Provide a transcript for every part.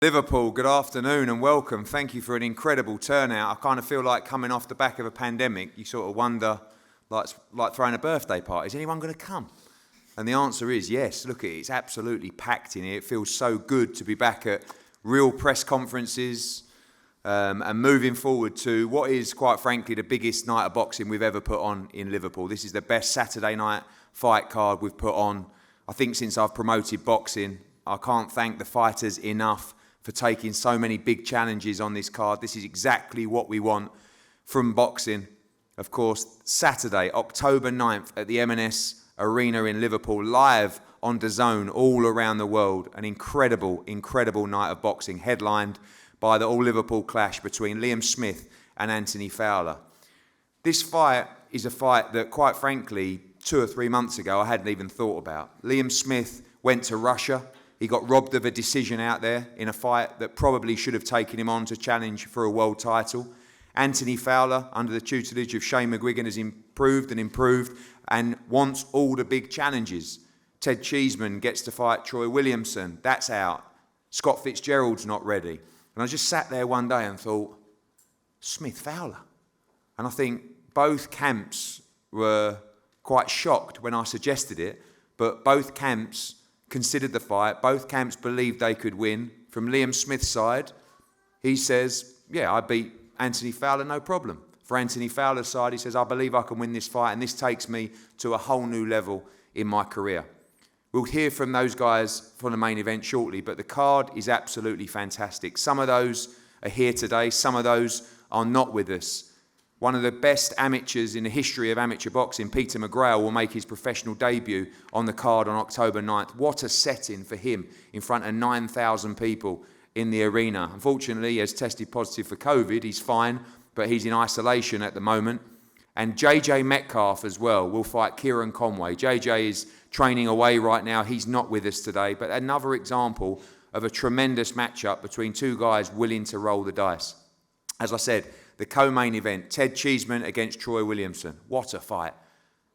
Liverpool, good afternoon and welcome. Thank you for an incredible turnout. I kind of feel like coming off the back of a pandemic, you sort of wonder, like throwing a birthday party, is anyone going to come? And the answer is yes. Look at it, it's absolutely packed in here. It feels so good to be back at real press conferences and moving forward to what is, quite frankly, the biggest night of boxing we've ever put on in Liverpool. This is the best Saturday night fight card we've put on, I think, since I've promoted boxing. I can't thank the fighters enough for taking so many big challenges on this card. This is exactly what we want from boxing. Of course, Saturday, October 9th at the M&S Arena in Liverpool, live on DAZN all around the world. An incredible, incredible night of boxing, headlined by the all-Liverpool clash between Liam Smith and Anthony Fowler. This fight is a fight that, quite frankly, 2 or 3 months ago, I hadn't even thought about. Liam Smith went to Russia. He got robbed of a decision out there in a fight that probably should have taken him on to challenge for a world title. Anthony Fowler, under the tutelage of Shane McGUIGAN, has improved and wants all the big challenges. Ted Cheeseman gets to fight Troy Williamson. That's out. Scott Fitzgerald's not ready. And I just sat there one day and thought, Smith Fowler. And I think both camps were quite shocked when I suggested it, but both camps considered the fight. Both camps believed they could win. From Liam Smith's side, he says, yeah, I beat Anthony Fowler, no problem. For Anthony Fowler's side, he says, I believe I can win this fight, and this takes me to a whole new level in my career. We'll hear from those guys for the main event shortly, but the card is absolutely fantastic. Some of those are here today, some of those are not with us. One of the best amateurs in the history of amateur boxing, Peter McGrail, will make his professional debut on the card on October 9th. What a setting for him in front of 9,000 people in the arena. Unfortunately, he has tested positive for COVID. He's fine, but he's in isolation at the moment. And JJ Metcalf as well will fight Kieran Conway. JJ is training away right now. He's not with us today, but another example of a tremendous matchup between two guys willing to roll the dice. As I said, the co-main event, Ted Cheeseman against Troy Williamson. What a fight.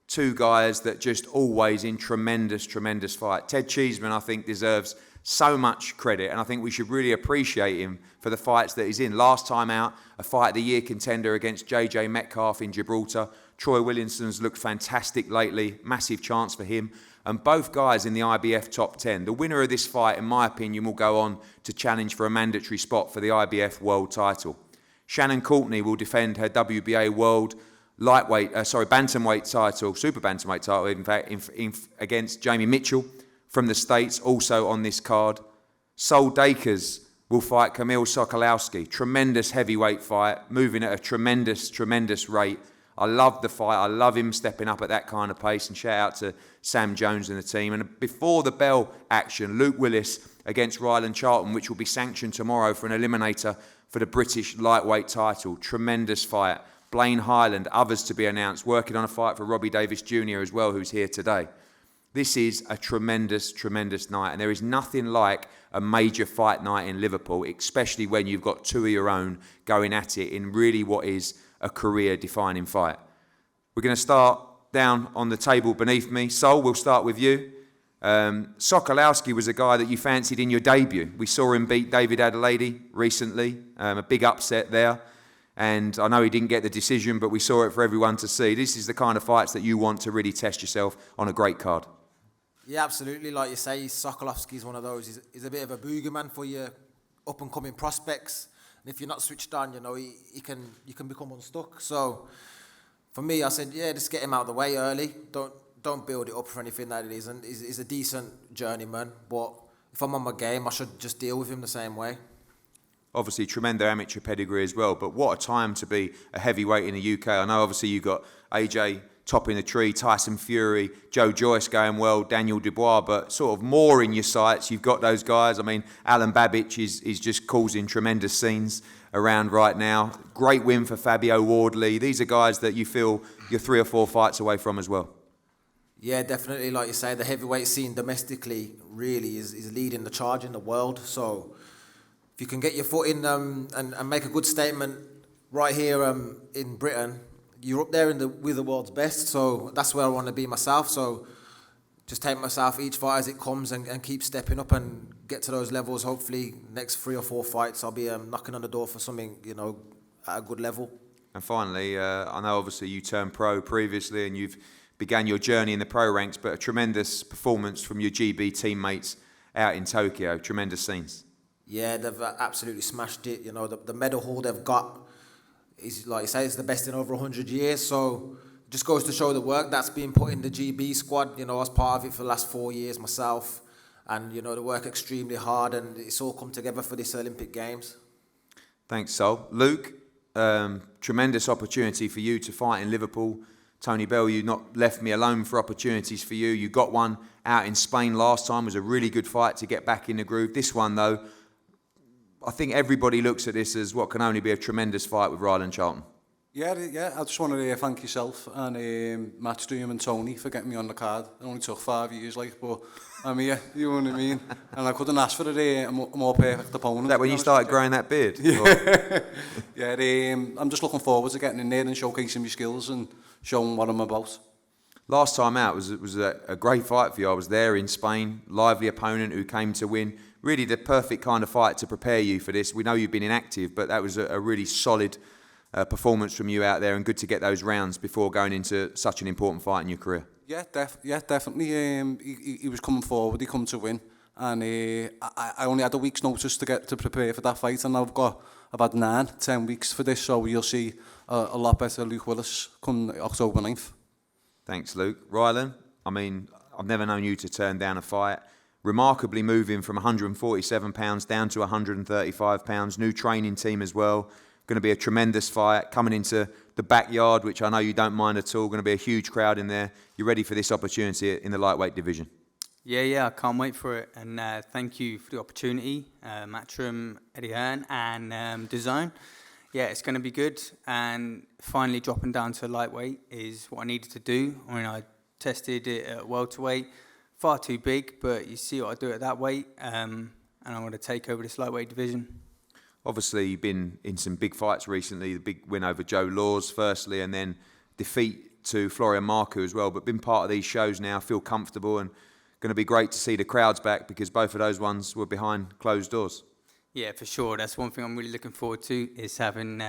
Two guys that just always in tremendous, tremendous fight. Ted Cheeseman, I think, deserves so much credit, and I think we should really appreciate him for the fights that he's in. Last time out, a fight of the year contender against JJ Metcalf in Gibraltar. Troy Williamson's looked fantastic lately. Massive chance for him. And both guys in the IBF top 10. The winner of this fight, in my opinion, will go on to challenge for a mandatory spot for the IBF world title. Shannon Courtney will defend her WBA world bantamweight title, super bantamweight title, in fact, against Jamie Mitchell from the States, also on this card. Sol Dakers will fight Kamil Sokolowski. Tremendous heavyweight fight, moving at a tremendous, tremendous rate. I love the fight. I love him stepping up at that kind of pace. And shout out to Sam Jones and the team. And before the bell action, Luke Willis against Ryland Charlton, which will be sanctioned tomorrow for an eliminator for the British lightweight title. Tremendous fight. Blaine Highland, others to be announced, working on a fight for Robbie Davis Jr. as well, who's here today. This is a tremendous, tremendous night, and there is nothing like a major fight night in Liverpool, especially when you've got two of your own going at it in really what is a career-defining fight. We're going to start down on the table beneath me. Sol, we'll start with you. Sokolowski was a guy that you fancied in your debut. We saw him beat David Adelaide recently, a big upset there. And I know he didn't get the decision, but we saw it for everyone to see. This is the kind of fights that you want to really test yourself on a great card. Yeah, absolutely. Like you say, Sokolowski's one of those. He's a bit of a boogeyman for your up-and-coming prospects. And if you're not switched on, you know, you can become unstuck. So for me, I said, yeah, just get him out of the way early. Don't build it up for anything that it isn't. He's a decent journeyman, but if I'm on my game, I should just deal with him the same way. Obviously, tremendous amateur pedigree as well, but what a time to be a heavyweight in the UK. I know obviously you've got AJ topping the tree, Tyson Fury, Joe Joyce going well, Daniel Dubois, but sort of more in your sights, you've got those guys. I mean, Alan Babbage is just causing tremendous scenes around right now. Great win for Fabio Wardley. These are guys that you feel you're 3 or 4 fights away from as well. Yeah, definitely. Like you say, the heavyweight scene domestically really is leading the charge in the world. So if you can get your foot in and make a good statement right here in Britain, you're up there with the world's best. So that's where I want to be myself. So just take myself each fight as it comes and keep stepping up and get to those levels. Hopefully, next 3 or 4 fights, I'll be knocking on the door for something, at a good level. And finally, I know obviously you turned pro previously and you've began your journey in the pro ranks, but a tremendous performance from your GB teammates out in Tokyo. Tremendous scenes. Yeah, they've absolutely smashed it. The medal haul they've got is, like you say, it's the best in over 100 years. So it just goes to show the work that's been put in the GB squad. I was part of it for the last 4 years myself. And, they work extremely hard and it's all come together for this Olympic Games. Thanks, Sol. Luke, tremendous opportunity for you to fight in Liverpool. Tony Bell, you not left me alone for opportunities for you. You got one out in Spain last time. It was a really good fight to get back in the groove. This one, though, I think everybody looks at this as what can only be a tremendous fight with Ryland Charlton. Yeah. I just want to thank yourself and Matchroom and Tony for getting me on the card. It only took 5 years, but I'm here, you know what I mean? And I couldn't ask for a more perfect opponent. Is that when you started growing that beard? Yeah, I'm just looking forward to getting in there and showcasing my skills and showing what I'm about. Last time out was a great fight for you. I was there in Spain, lively opponent who came to win. Really the perfect kind of fight to prepare you for this. We know you've been inactive, but that was a really solid performance from you out there and good to get those rounds before going into such an important fight in your career. Yeah, definitely. He was coming forward, he come to win. And I only had a week's notice to prepare for that fight, and now I've had 9-10 weeks for this, so you'll see a lot better Luke Willis come October 9th. Thanks, Luke. Ryland, I've never known you to turn down a fight. Remarkably moving from 147 pounds down to 135 pounds. New training team as well. Going to be a tremendous fight. Coming into the backyard, which I know you don't mind at all. Going to be a huge crowd in there. You ready for this opportunity in the lightweight division? Yeah, I can't wait for it. And thank you for the opportunity, Matchroom, Eddie Hearn, and DAZN. Yeah, it's going to be good. And finally dropping down to lightweight is what I needed to do. I tested it at welterweight. Far too big, but you see what I do at that weight. And I'm going to take over this lightweight division. Obviously, you've been in some big fights recently. The big win over Joe Laws, firstly, and then defeat to Florian Marku as well. But been part of these shows now, feel comfortable, and going to be great to see the crowds back because both of those ones were behind closed doors. Yeah, for sure. That's one thing I'm really looking forward to is having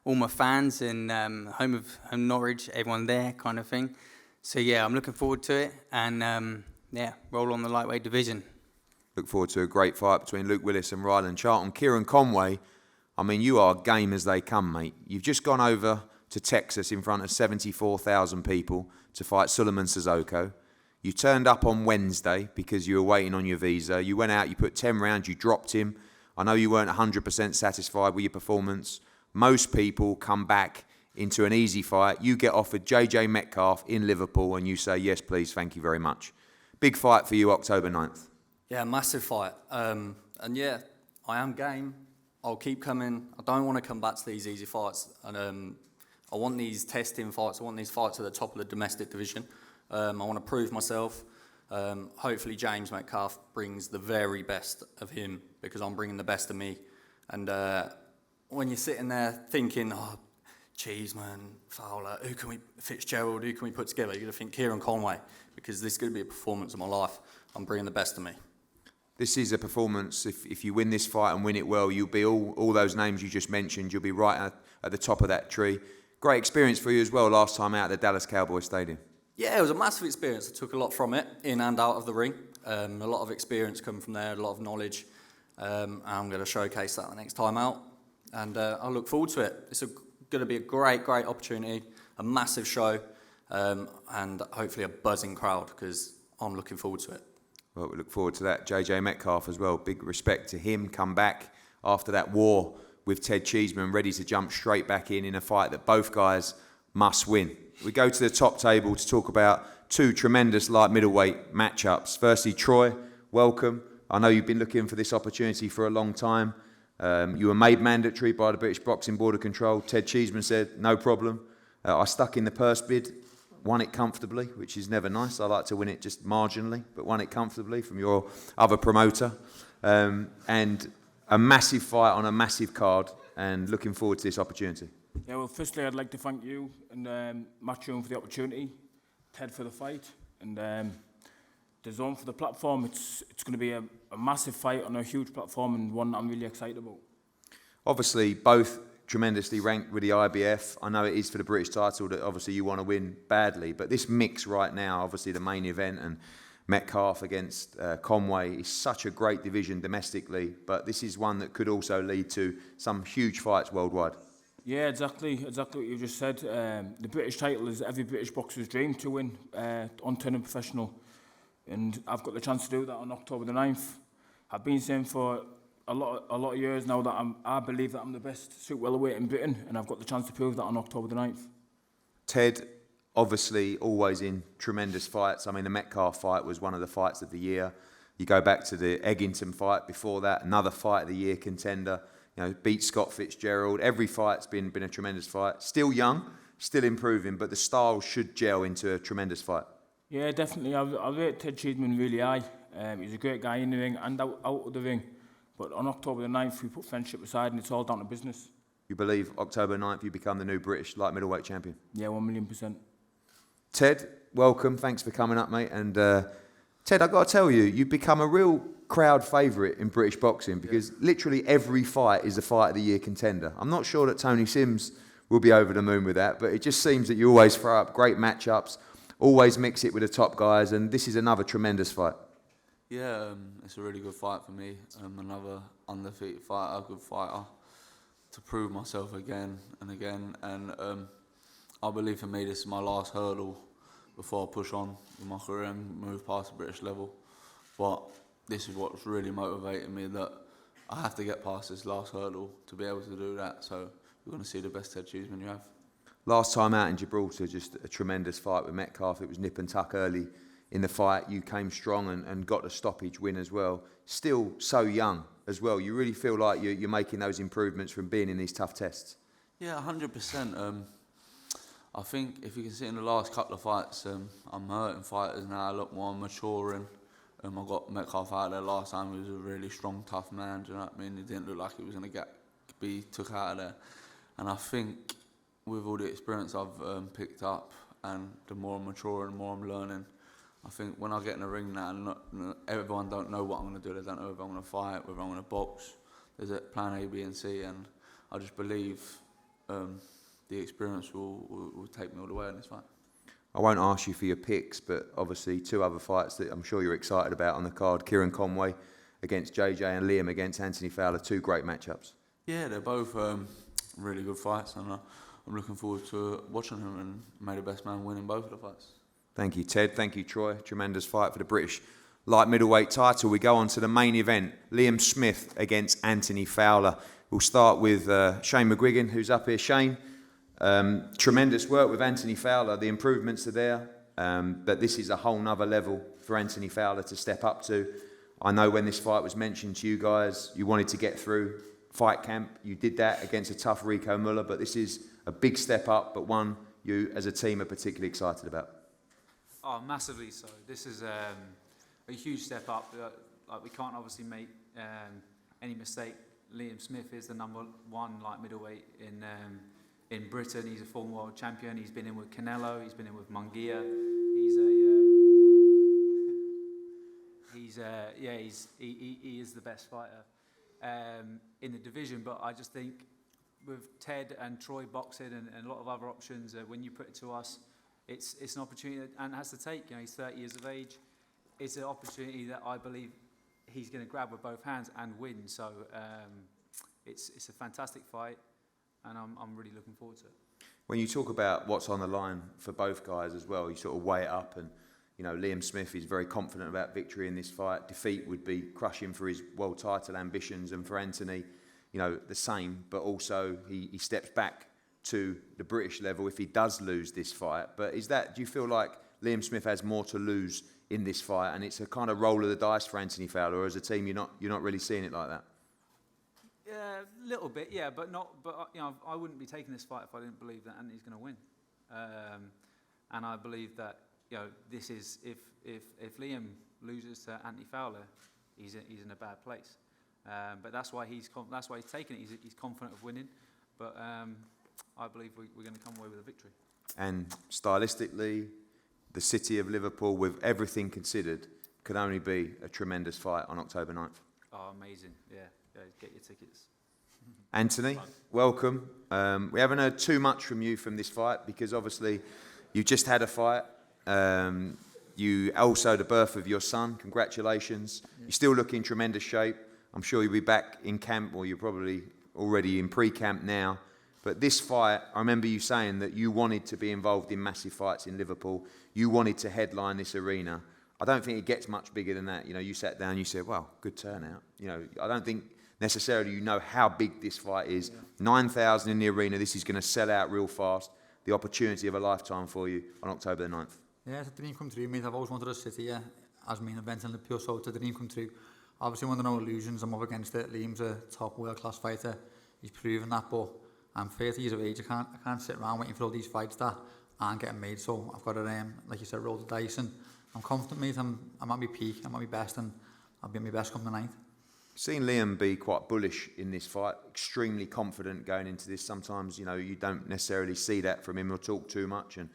all my fans and home Norwich, everyone there kind of thing. So yeah, I'm looking forward to it and roll on the lightweight division. Look forward to a great fight between Luke Willis and Ryland Charlton. Kieran Conway, you are game as they come, mate. You've just gone over to Texas in front of 74,000 people to fight Suleiman Sissoko. You turned up on Wednesday because you were waiting on your visa. You went out, you put 10 rounds, you dropped him. I know you weren't 100% satisfied with your performance. Most people come back into an easy fight. You get offered JJ Metcalf in Liverpool and you say, yes, please, thank you very much. Big fight for you October 9th. Yeah, massive fight. And yeah, I am game. I'll keep coming. I don't want to come back to these easy fights. And I want these testing fights. I want these fights at the top of the domestic division. I want to prove myself. Hopefully James Metcalf brings the very best of him because I'm bringing the best of me. And when you're sitting there thinking, Cheeseman, Fowler, Fitzgerald, who can we put together? You're going to think Kieran Conway because this is going to be a performance of my life. I'm bringing the best of me. This is a performance, if you win this fight and win it well, you'll be all those names you just mentioned, you'll be right at the top of that tree. Great experience for you as well last time out at the Dallas Cowboys Stadium. Yeah, it was a massive experience. I took a lot from it, in and out of the ring. A lot of experience coming from there, a lot of knowledge. And I'm going to showcase that the next time out. And I look forward to it. It's going to be a great opportunity, a massive show, and hopefully a buzzing crowd because I'm looking forward to it. Well, we look forward to that. JJ Metcalf as well. Big respect to him. Come back after that war with Ted Cheeseman, ready to jump straight back in a fight that both guys must win. We go to the top table to talk about two tremendous light middleweight matchups. Firstly, Troy, welcome. I know you've been looking for this opportunity for a long time. You were made mandatory by the British Boxing Board of Control. Ted Cheeseman said, no problem. I stuck in the purse bid. Won it comfortably, which is never nice. I like to win it just marginally, but won it comfortably from your other promoter. And a massive fight on a massive card, and looking forward to this opportunity. Yeah, well, firstly, I'd like to thank you and Matchroom for the opportunity, Ted for the fight, and the zone for the platform, it's going to be a massive fight on a huge platform and one that I'm really excited about. Obviously, both tremendously ranked with the IBF. I know it is for the British title that obviously you want to win badly, but this mix right now, obviously the main event and Metcalf against Conway is such a great division domestically, but this is one that could also lead to some huge fights worldwide. Yeah, exactly what you just said. The British title is every British boxer's dream to win, unturning professional, and I've got the chance to do that on October the 9th. I've been saying for a lot of years now that I believe that I'm the best super welterweight in Britain, and I've got the chance to prove that on October the 9th. Ted, obviously always in tremendous fights. I mean, the Metcalf fight was one of the fights of the year. You go back to the Eggington fight before that, another fight of the year contender. You know, beat Scott Fitzgerald. Every fight's been a tremendous fight. Still young, still improving, but the styles should gel into a tremendous fight. Yeah, definitely. I rate Ted Cheeseman really high. He's a great guy in the ring and out of the ring. But on October the 9th, we put friendship aside and it's all down to business. You believe October 9th you become the new British light middleweight champion? Yeah, 1,000,000%. Ted, welcome. Thanks for coming up, mate. And Ted, I've got to tell you, you've become a real crowd favourite in British boxing because literally every fight is a fight of the year contender. I'm not sure that Tony Sims will be over the moon with that, but it just seems that you always throw up great matchups, always mix it with the top guys, and this is another tremendous fight. Yeah, it's a really good fight for me. Another undefeated fighter, a good fighter, to prove myself again and again. And I believe for me this is my last hurdle before I push on in my career and move past the British level. But this is what's really motivating me, that I have to get past this last hurdle to be able to do that. So you're going to see the best Ted Cheeseman you have. Last time out in Gibraltar, just a tremendous fight with Metcalf. It was nip and tuck early in the fight. You came strong and got the stoppage win as well. Still so young as well. You really feel like you're making those improvements from being in these tough tests? Yeah, 100%. I think if you can see in the last couple of fights, I'm hurting fighters now, a lot more maturing. I got Metcalf out there last time. He was a really strong, tough man. Do you know what I mean? He didn't look like he was going to be took out of there. And I think with all the experience I've picked up and the more I'm maturing, the more I'm learning, I think when I get in the ring now, everyone don't know what I'm going to do. They don't know if I'm going to fight, whether I'm going to box. There's a plan A, B and C, and I just believe the experience will take me all the way in this fight. I won't ask you for your picks, but obviously two other fights that I'm sure you're excited about on the card. Kieran Conway against JJ and Liam against Anthony Fowler. Two great matchups. Yeah, they're both really good fights, and I'm looking forward to watching them, and may the best man win in both of the fights. Thank you, Ted. Thank you, Troy. Tremendous fight for the British light middleweight title. We go on to the main event. Liam Smith against Anthony Fowler. We'll start with Shane McGUIGAN, who's up here. Shane, tremendous work with Anthony Fowler. The improvements are there, but this is a whole nother level for Anthony Fowler to step up to. I know when this fight was mentioned to you guys, you wanted to get through fight camp. You did that against a tough Rico Muller, but this is a big step up, but one you as a team are particularly excited about. Oh, massively so. This is a huge step up. Like, we can't obviously make any mistake. Liam Smith is the number one light middleweight in Britain. He's a former world champion. He's been in with Canelo. He's been in with Munguia. He is the best fighter in the division. But I just think with Ted and Troy boxing and a lot of other options, when you put it to us, it's an opportunity that Ant has to take. You know, he's 30 years of age. It's an opportunity that I believe he's going to grab with both hands and win. So it's a fantastic fight, and I'm really looking forward to it. When you talk about what's on the line for both guys as well, you sort of weigh it up, and you know Liam Smith is very confident about victory in this fight. Defeat would be crushing for his world title ambitions, and for Anthony, you know, the same. But also he steps back to the British level if he does lose this fight. But do you feel like Liam Smith has more to lose in this fight, and it's a kind of roll of the dice for Anthony Fowler, or as a team you're not really seeing it like that? Yeah, a little bit, yeah, but not. But you know, I wouldn't be taking this fight if I didn't believe that Anthony's going to win. And I believe that, you know, this is if Liam loses to Anthony Fowler, he's in a bad place. But that's why he's taking it. He's confident of winning. But I believe we're going to come away with a victory. And stylistically, the city of Liverpool, with everything considered, can only be a tremendous fight on October 9th. Oh, amazing. Yeah, get your tickets. Anthony, welcome. We haven't heard too much from you from this fight because obviously you just had a fight. You also the birth of your son. Congratulations. Yeah. You're still looking in tremendous shape. I'm sure you'll be back in camp, or you're probably already in pre-camp now. But this fight, I remember you saying that you wanted to be involved in massive fights in Liverpool. You wanted to headline this arena. I don't think it gets much bigger than that. You know, you sat down, you said, well, good turnout. You know, I don't think necessarily you know how big this fight is. 9,000 in the arena. This is going to sell out real fast. The opportunity of a lifetime for you on October the 9th. Yeah, it's a dream come true, mate. I've always wanted to sit here as main event in Liverpool, so it's a dream come true. Obviously, under no illusions, I'm up against it. Liam's a top world-class fighter. He's proven that, but I'm 30 years of age. I can't sit around waiting for all these fights that aren't getting made. So I've got to, like you said, roll the dice, and I'm confident, mate. I'm at my peak. I'm at my best, and I'll be at my best come the 9th. Seen Liam be quite bullish in this fight, extremely confident going into this. Sometimes, you know, you don't necessarily see that from him or talk too much, and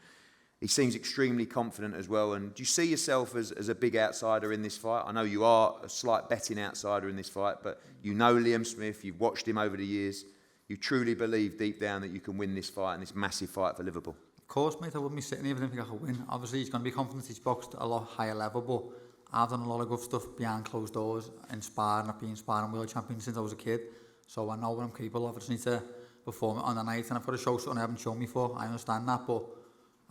he seems extremely confident as well. And do you see yourself as a big outsider in this fight? I know you are a slight betting outsider in this fight, but you know Liam Smith, you've watched him over the years. You truly believe deep down that you can win this fight and this massive fight for Liverpool. Of course, mate, I wouldn't be sitting here if I didn't think I could win. Obviously, he's going to be confident. He's boxed a lot higher level, but I've done a lot of good stuff behind closed doors in sparring. I've been sparring world champion since I was a kid, so I know what I'm capable of. I just need to perform it on the night, and I've got to show something I haven't shown before. I understand that, but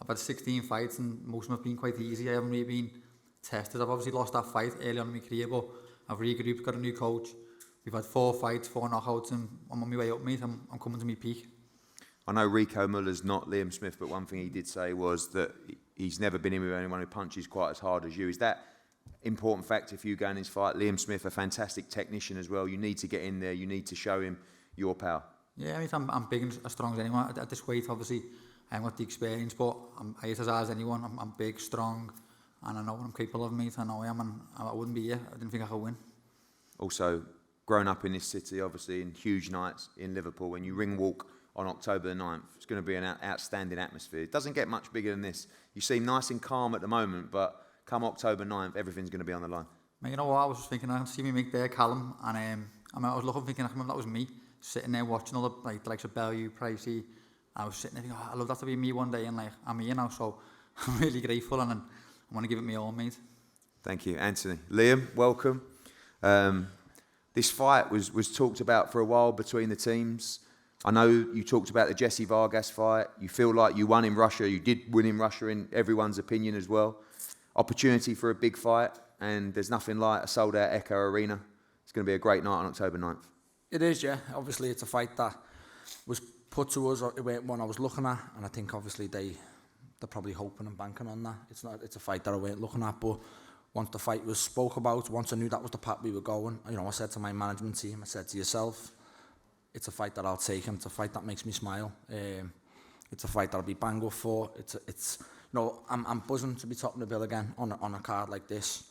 I've had 16 fights, and most of them have been quite easy. I haven't really been tested. I've obviously lost that fight early on in my career, but I've regrouped, got a new coach. We've had 4 fights, 4 knockouts, and I'm on my way up, mate. I'm coming to my peak. I know Rico Muller's not Liam Smith, but one thing he did say was that he's never been in with anyone who punches quite as hard as you. Is that important factor for you going in this fight? Liam Smith, a fantastic technician as well. You need to get in there. You need to show him your power. Yeah, mate, I'm big and as strong as anyone. At this weight, obviously, I haven't got the experience, but I'm as hard as anyone. I'm big, strong, and I know what I'm capable of, mate. I know I am, and I wouldn't be here. I didn't think I could win. Also, grown up in this city, obviously, in huge nights in Liverpool, when you ring walk on October the 9th, it's going to be an outstanding atmosphere. It doesn't get much bigger than this. You seem nice and calm at the moment, but come October 9th, everything's going to be on the line. Mate, you know what? I was just thinking, I can see me make there, Callum, and I was looking, thinking, I remember that was me, sitting there watching all the likes of Bellew, Pricey. I was sitting there thinking, I'd love that to be me one day, and I'm here now, so I'm really grateful, and I want to give it my all, mate. Thank you, Anthony. Liam, welcome. This fight was talked about for a while between the teams. I know you talked about the Jesse Vargas fight. You feel like you won in Russia. You did win in Russia in everyone's opinion as well. Opportunity for a big fight, and there's nothing like a sold-out Echo Arena. It's going to be a great night on October 9th. It is, yeah. Obviously, it's a fight that was put to us, one I was looking at, and I think obviously they're probably hoping and banking on that. It's a fight that I weren't looking at, but once the fight was spoke about, once I knew that was the path we were going, you know, I said to my management team, I said to yourself, it's a fight that I'll take, and it's a fight that makes me smile. It's a fight that I'll be bang up for. It's you know, I'm buzzing to be topping the bill again on a card like this.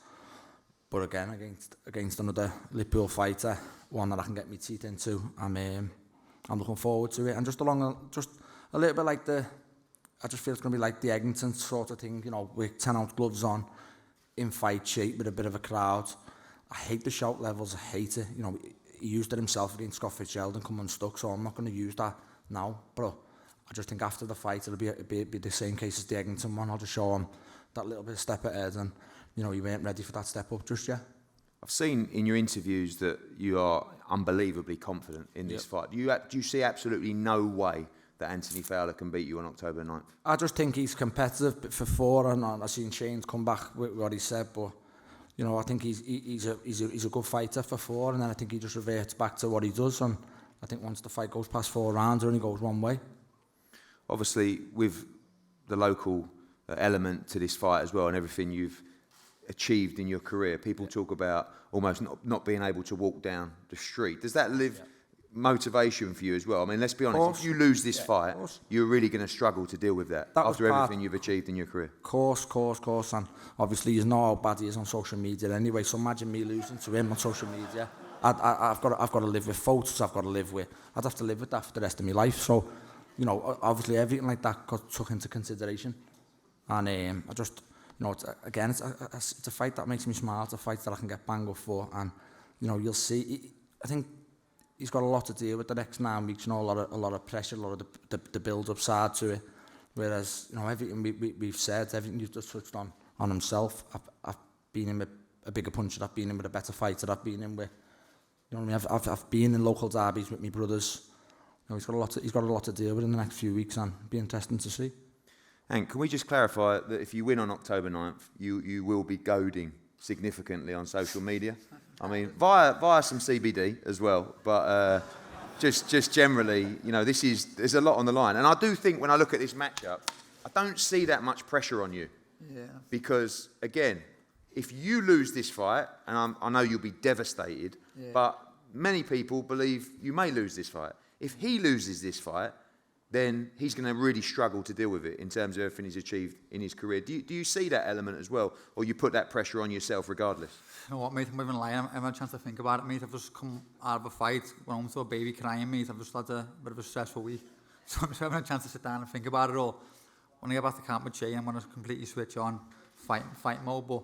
But again, against another Liverpool fighter, one that I can get my teeth into. I'm looking forward to it, and just a little bit like I just feel it's going to be like the Eggington sort of thing, you know, with 10-ounce gloves on, in fight shape with a bit of a crowd. I hate the shout levels. I hate it. You know, he used it himself against Scott Fitzgerald and come unstuck, so I'm not going to use that now. But I just think after the fight, it'll be the same case as the Eggington one. I'll just show him that little bit of step ahead, and you know, he weren't ready for that step up just yet. I've seen in your interviews that you are unbelievably confident in this fight. Do you see absolutely no way that Anthony Fowler can beat you on October 9th? I just think he's competitive, but for 4, and I've seen Shane come back with what he said, but you know, I think he's a good fighter for 4, and then I think he just reverts back to what he does, and I think once the fight goes past 4 rounds, it only goes one way. Obviously, with the local element to this fight as well, and everything you've achieved in your career, people talk about almost not being able to walk down the street. Does that live motivation for you as well? I mean, let's be honest, if you lose this fight, you're really going to struggle to deal with that after everything you've achieved in your career. Course, and obviously you know how bad he is on social media anyway, so imagine me losing to him on social media. I've got to live with photos, I'd have to live with that for the rest of my life, so you know, obviously everything like that got took into consideration, and you know, it's a fight that makes me smile. It's a fight that I can get banged up for, and you know, you'll see. I think he's got a lot to deal with the next 9 weeks. You know, a lot of pressure, a lot of the build-up side to it. Whereas, you know, everything we've said, everything you've just touched on himself. I've been in with a bigger puncher. I've been in with a better fighter. I've been in with, you know what I mean. I've been in local derbies with my brothers. You know, he's got a lot to deal with in the next few weeks, and it'll be interesting to see. And can we just clarify that if you win on October 9th, you will be goading significantly on social media? I mean, via some CBD as well, but just generally, you know, there's a lot on the line. And I do think when I look at this matchup, I don't see that much pressure on you. Yeah. Because, again, if you lose this fight, and I know you'll be devastated, but many people believe you may lose this fight. If he loses this fight, then he's going to really struggle to deal with it in terms of everything he's achieved in his career. Do you see that element as well, or you put that pressure on yourself regardless? You know what, mate, I'm not even lying. I haven't had a chance to think about it, mate. I've just come out of a fight, went home to a baby crying, mate. I've just had a bit of a stressful week. So I'm just having a chance to sit down and think about it all. When I get back to camp with Jay, I'm going to completely switch on fight mode, but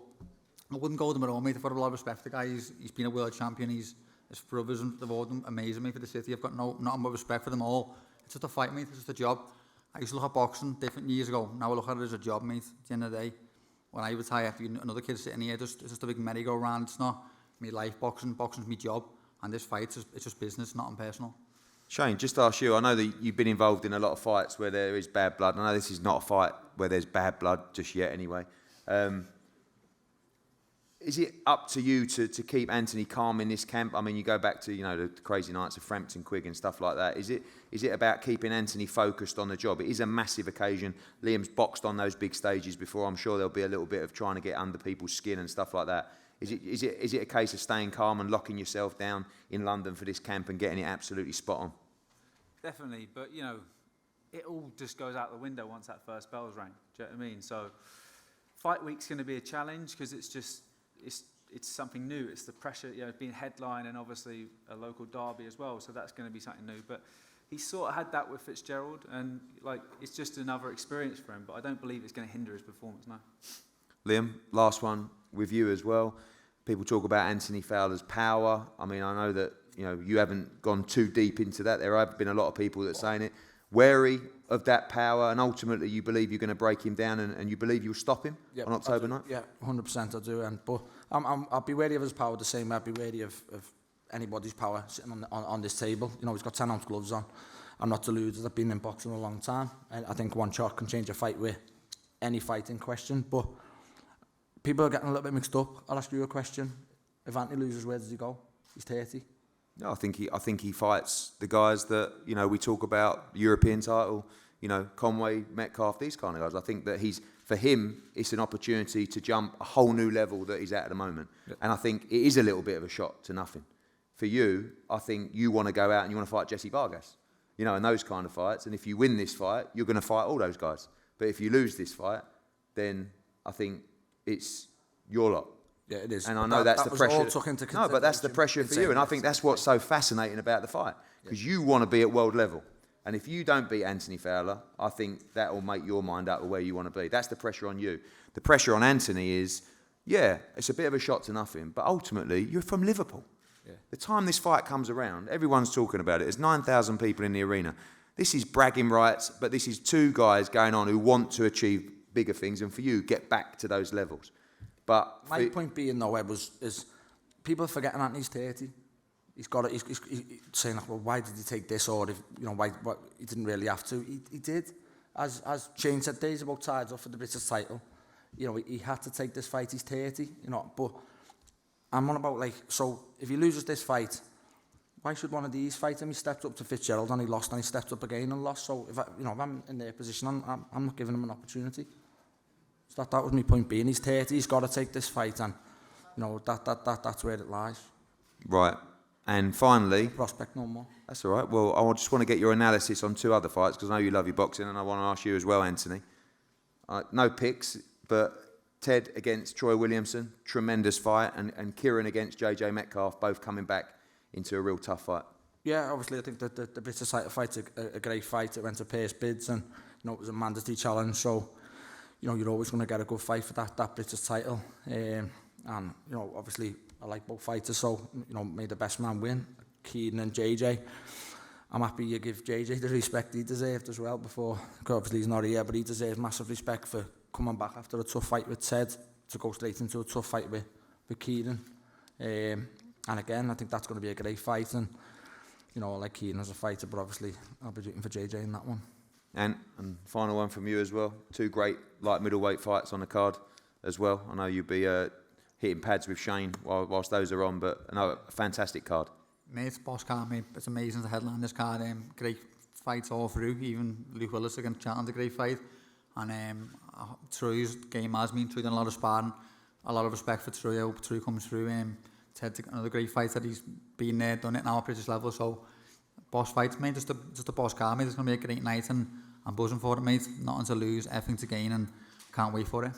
I wouldn't go with him at all, mate. I've got a lot of respect for the guy. He's been a world champion. His brothers, they've all done amazing, mate, for the city. I've got nothing but respect for them all. It's just a fight, mate. It's just a job. I used to look at boxing different years ago. Now I look at it as a job, mate. At the end of the day, when I retire, after another kid sitting here, it's just a big merry-go-round. It's not me life boxing. Boxing's my job. And this fight, it's just business, nothing personal. Shane, just to ask you, I know that you've been involved in a lot of fights where there is bad blood. I know this is not a fight where there's bad blood just yet anyway. Is it up to you to keep Anthony calm in this camp? I mean, you go back to, you know, the crazy nights of Frampton Quig and stuff like that. Is it about keeping Anthony focused on the job? It is a massive occasion. Liam's boxed on those big stages before. I'm sure there'll be a little bit of trying to get under people's skin and stuff like that. Is it a case of staying calm and locking yourself down in London for this camp and getting it absolutely spot on? Definitely, but you know, it all just goes out the window once that first bell's rang. Do you know what I mean? So, fight week's going to be a challenge because it's something new. It's the pressure, you know, being headline and obviously a local derby as well. So that's going to be something new. But he sort of had that with Fitzgerald, and like it's just another experience for him. But I don't believe it's going to hinder his performance now. Liam, last one with you as well. People talk about Anthony Fowler's power. I mean, I know that, you know, you haven't gone too deep into that. There have been a lot of people that are saying it. Wary of that power, and ultimately you believe you're going to break him down, and you believe you'll stop him on October 9th? Yeah, 100% I do. But I'll be wary of his power the same way I'd be wary of anybody's power sitting on this table. You know, he's got 10-ounce gloves on. I'm not deluded. I've been in boxing a long time, and I think one shot can change a fight with any fight in question. But people are getting a little bit mixed up. I'll ask you a question. If Anthony loses, where does he go? He's 30. No, I think he fights the guys that, you know, we talk about, European title, you know, Conway, Metcalf, these kind of guys. I think that for him, it's an opportunity to jump a whole new level that he's at the moment. Yep. And I think it is a little bit of a shot to nothing. For you, I think you want to go out and you want to fight Jesse Vargas, you know, in those kind of fights. And if you win this fight, you're going to fight all those guys. But if you lose this fight, then I think it's your lot. Yeah, it is. And I know that's the pressure. No, but that's the pressure for you. And I think that's what's so fascinating about the fight. Because you want to be at world level. And if you don't beat Anthony Fowler, I think that will make your mind up where you want to be. That's the pressure on you. The pressure on Anthony is, yeah, it's a bit of a shot to nothing. But ultimately, you're from Liverpool. Yeah. The time this fight comes around, everyone's talking about it. There's 9,000 people in the arena. This is bragging rights, but this is two guys going on who want to achieve bigger things. And for you, get back to those levels. But my point being, though, is people are forgetting Anthony's 30. He's got it. He's saying, like, well, why did he take this? Or, if, you know, why he didn't really have to. He did. As Shane said, days about tied up for the British title. You know, he had to take this fight. He's 30. You know, but I'm on about, like, so if he loses this fight, why should one of these fight him? He stepped up to Fitzgerald and he lost, and he stepped up again and lost. So if I'm in their position, I'm not giving him an opportunity. So that was my point being. He's 30. He's got to take this fight, and you know that's where it lies. Right. And finally, prospect no more. That's all right. Well, I just want to get your analysis on two other fights because I know you love your boxing, and I want to ask you as well, Anthony. No picks, but Ted against Troy Williamson, tremendous fight, and Kieran against JJ Metcalf, both coming back into a real tough fight. Yeah, obviously I think that the British title fight's a great fight. It went to Pace bids, and you know it was a mandatory challenge. So you know, you're always going to get a good fight for that British title. And, you know, obviously, I like both fighters, so, you know, may the best man win, Keaton and JJ. I'm happy you give JJ the respect he deserved as well before, because obviously he's not here, but he deserves massive respect for coming back after a tough fight with Ted to go straight into a tough fight with Keaton. And again, I think that's going to be a great fight, and, you know, I like Keaton as a fighter, but obviously I'll be rooting for JJ in that one. And final one from you as well. 2 great light middleweight fights on the card as well. I know you'll be hitting pads with Shane whilst those are on, but another fantastic card. Mate, it's boss card, mate. It's amazing to headline this card. Great fights all through. Even Luke Willis against Chandler, great fight. And Troy's game has been Troy done a lot of sparring. A lot of respect for Troy. I hope Troy comes through. Ted's another great fight that he's been there, done it now at British level. So boss fights, mate. Just a boss card, mate. It's going to be a great night, and I'm buzzing for it, mate. Nothing to lose, everything to gain, and can't wait for it.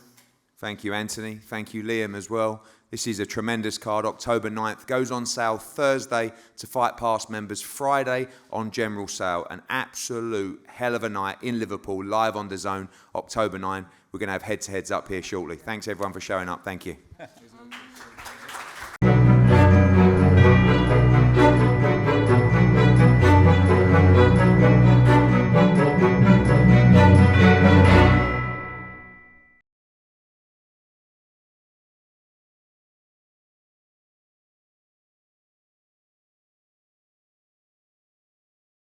Thank you, Anthony. Thank you, Liam, as well. This is a tremendous card. October 9th goes on sale Thursday to Fight Pass members, Friday on general sale. An absolute hell of a night in Liverpool, live on DAZN, October 9. We're going to have head-to-heads up here shortly. Thanks, everyone, for showing up. Thank you.